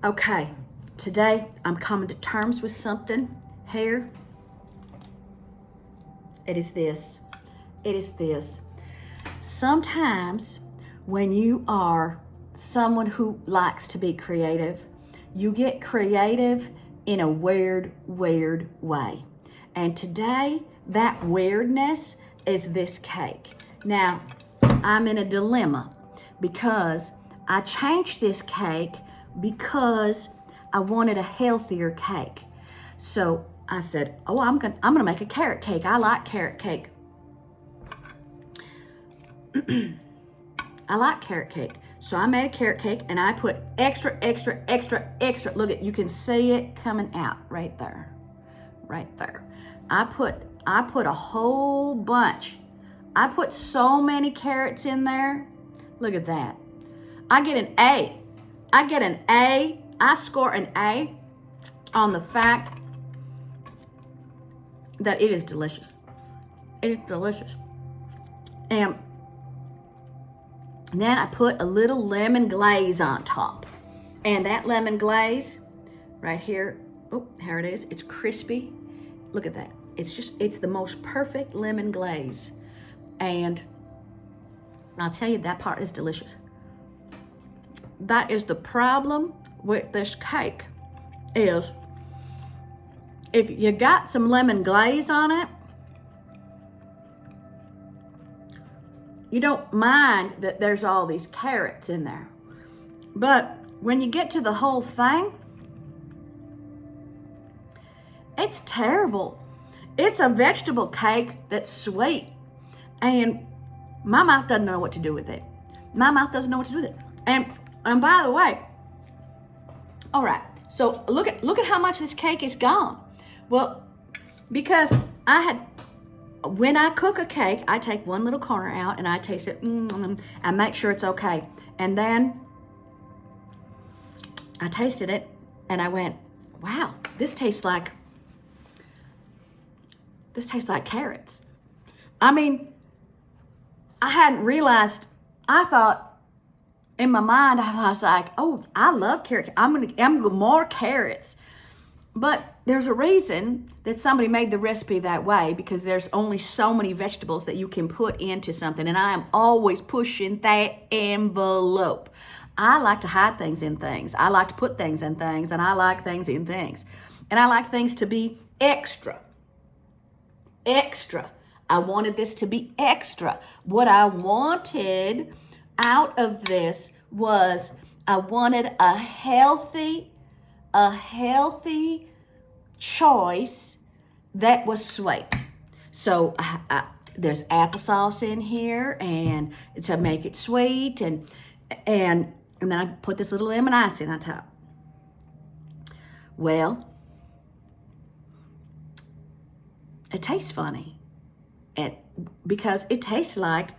Okay, today I'm coming to terms with something here. It is this. It is this. Sometimes when you are someone who likes to be creative, you get creative in a weird way. And today, that weirdness is this cake. Now, I'm in a dilemma because I changed this cake because I wanted a healthier cake. So I said, oh, I'm gonna make a carrot cake. I like carrot cake. I like carrot cake. So I made a carrot cake and I put extra. Look at, you can see it coming out right there. Right there. I put a whole bunch. I put so many carrots in there. Look at that. I get an A. I get an A. I score an A on the fact that it is delicious. It is delicious. And then I put a little lemon glaze on top. And that lemon glaze right here, oh, here it is. It's crispy. Look at that. It's the most perfect lemon glaze. And I'll tell you, that part is delicious. That is the problem with this cake, is if you got some lemon glaze on it, you don't mind that there's all these carrots in there. But when you get to the whole thing, it's terrible. It's a vegetable cake that's sweet. And my mouth doesn't know what to do with it. My mouth doesn't know what to do with it. And by the way, all right, so look at how much this cake is gone. Well, because when I cook a cake, I take one little corner out and I taste it and make sure it's okay. And then I tasted it and I went, wow, this tastes like carrots. I mean, I hadn't realized, I thought in my mind, I was like, oh, I love carrot. I'm gonna more carrots. But there's a reason that somebody made the recipe that way, because there's only so many vegetables that you can put into something. And I am always pushing that envelope. I like to hide things in things. I like to put things in things, and I like things in things. And I like things to be extra. Extra. I wanted this to be extra. What I wanted out of this was I wanted a healthy choice that was sweet. So there's applesauce in here, and to make it sweet, and then I put this little lemon icing on top. Well, it tastes funny, because it tastes like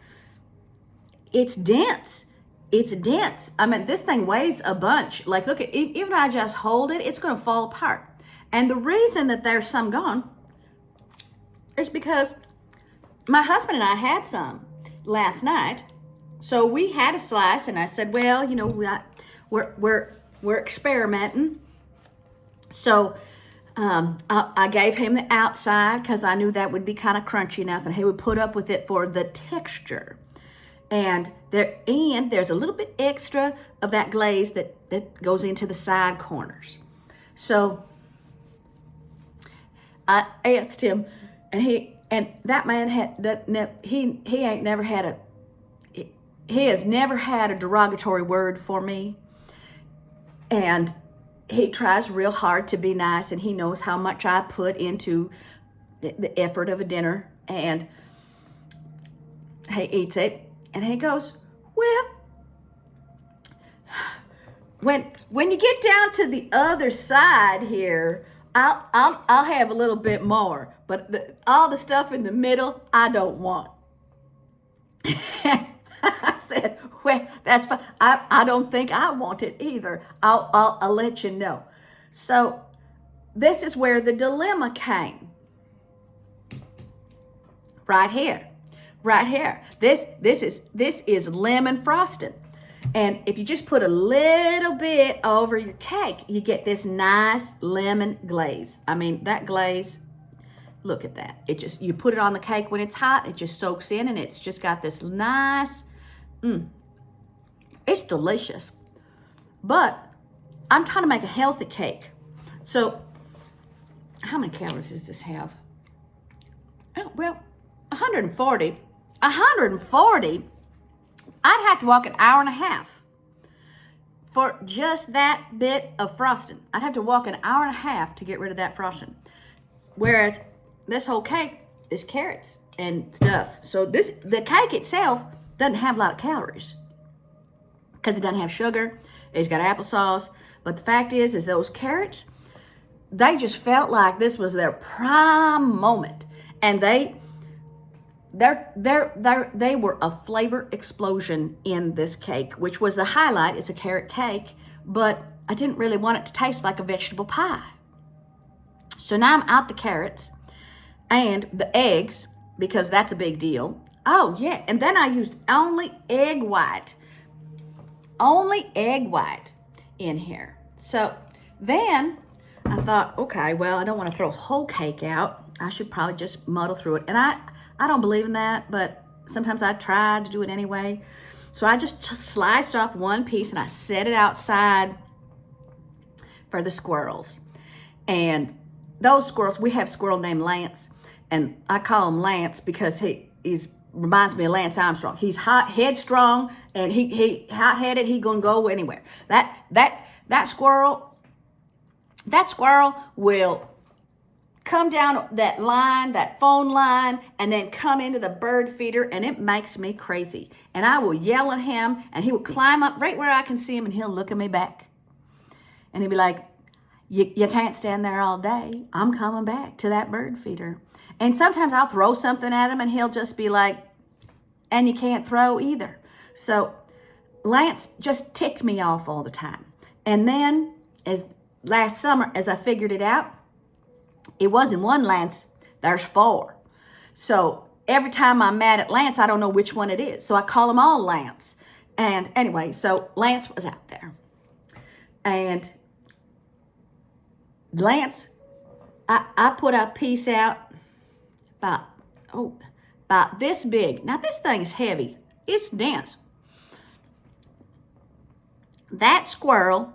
it's dense. It's dense. I mean, this thing weighs a bunch. Like, look, even if I just hold it, it's going to fall apart. And the reason that there's some gone is because my husband and I had some last night. So we had a slice, and I said, well, you know, we're experimenting. So I gave him the outside because I knew that would be kind of crunchy enough, and he would put up with it for the texture. And there's a little bit extra of that glaze that goes into the side corners. So I asked him, and that man he has never had a derogatory word for me, and he tries real hard to be nice, and he knows how much I put into the effort of a dinner, and he eats it. And he goes, well, when you get down to the other side here, I'll have a little bit more, but all the stuff in the middle, I don't want. I said, well, that's fine. I don't think I want it either. I'll let you know. So this is where the dilemma came. Right here. Right here. This is lemon frosting. And if you just put a little bit over your cake, you get this nice lemon glaze. I mean, that glaze, look at that. It just, you put it on the cake when it's hot, it just soaks in, and it's just got this nice, it's delicious. But I'm trying to make a healthy cake. So how many calories does this have? Oh, well, 140. 140. I'd have to walk an hour and a half for just that bit of frosting. I'd have to walk an hour and a half to get rid of that frosting. Whereas this whole cake is carrots and stuff. So the cake itself doesn't have a lot of calories because it doesn't have sugar. It's got applesauce. But the fact is those carrots, they just felt like this was their prime moment. And they were a flavor explosion in this cake, which was the highlight. It's a carrot cake, but I didn't really want it to taste like a vegetable pie. So now I'm out the carrots and the eggs, because that's a big deal. Oh yeah, and then I used only egg white in here. So then I thought, okay, well, I don't want to throw a whole cake out. I should probably just muddle through it. And I don't believe in that, but sometimes I try to do it anyway. So I just sliced off one piece and I set it outside for the squirrels. And those squirrels, we have a squirrel named Lance, and I call him Lance because he reminds me of Lance Armstrong. He's hot, headstrong, and he hot-headed. He gonna go anywhere. That squirrel will come down that line, that phone line, and then come into the bird feeder, and it makes me crazy. And I will yell at him, and he will climb up right where I can see him, and he'll look at me back. And he'll be like, you can't stand there all day. I'm coming back to that bird feeder. And sometimes I'll throw something at him, and he'll just be like, and you can't throw either. So Lance just ticked me off all the time. And then last summer, as I figured it out, it wasn't one Lance, there's 4. So every time I'm mad at Lance, I don't know which one it is. So I call them all Lance. And anyway, so Lance was out there. And Lance, I put a piece out about this big. Now this thing is heavy. It's dense. That squirrel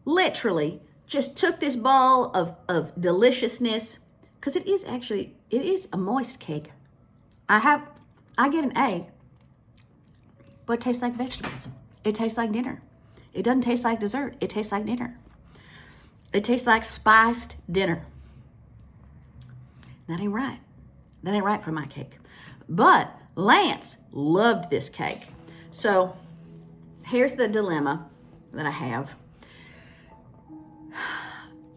literally just took this ball of deliciousness, because it is a moist cake. I get an A, but it tastes like vegetables. It tastes like dinner. It doesn't taste like dessert. It tastes like dinner. It tastes like spiced dinner. That ain't right. That ain't right for my cake. But Lance loved this cake. So here's the dilemma that I have.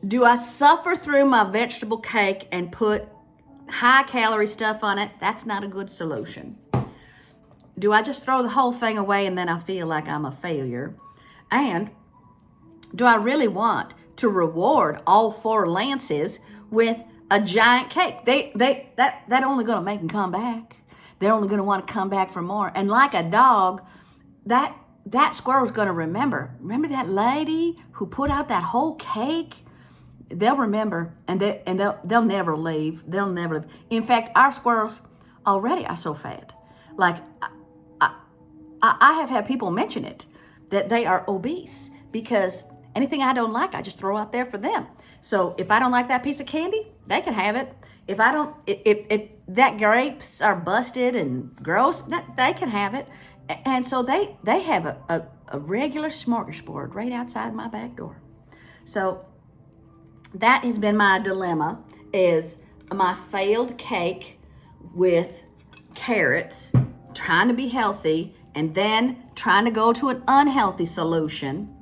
Do I suffer through my vegetable cake and put high-calorie stuff on it? That's not a good solution. Do I just throw the whole thing away and then I feel like I'm a failure? And do I really want to reward all 4 Lances with a giant cake? That only going to make them come back. They're only going to want to come back for more. And like a dog, that squirrel's going to remember. Remember that lady who put out that whole cake? They'll remember, and they'll never leave. They'll never leave. In fact, our squirrels already are so fat. Like, I have had people mention it, that they are obese, because anything I don't like, I just throw out there for them. So if I don't like that piece of candy, they can have it. If that grapes are busted and gross, they can have it. And so they have a regular smorgasbord right outside my back door. So that has been my dilemma, is my failed cake with carrots, trying to be healthy, and then trying to go to an unhealthy solution.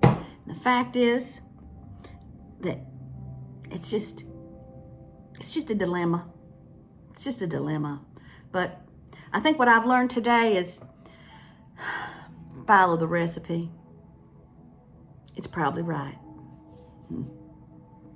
The fact is that it's just a dilemma. It's just a dilemma. But I think what I've learned today is follow the recipe. It's probably right.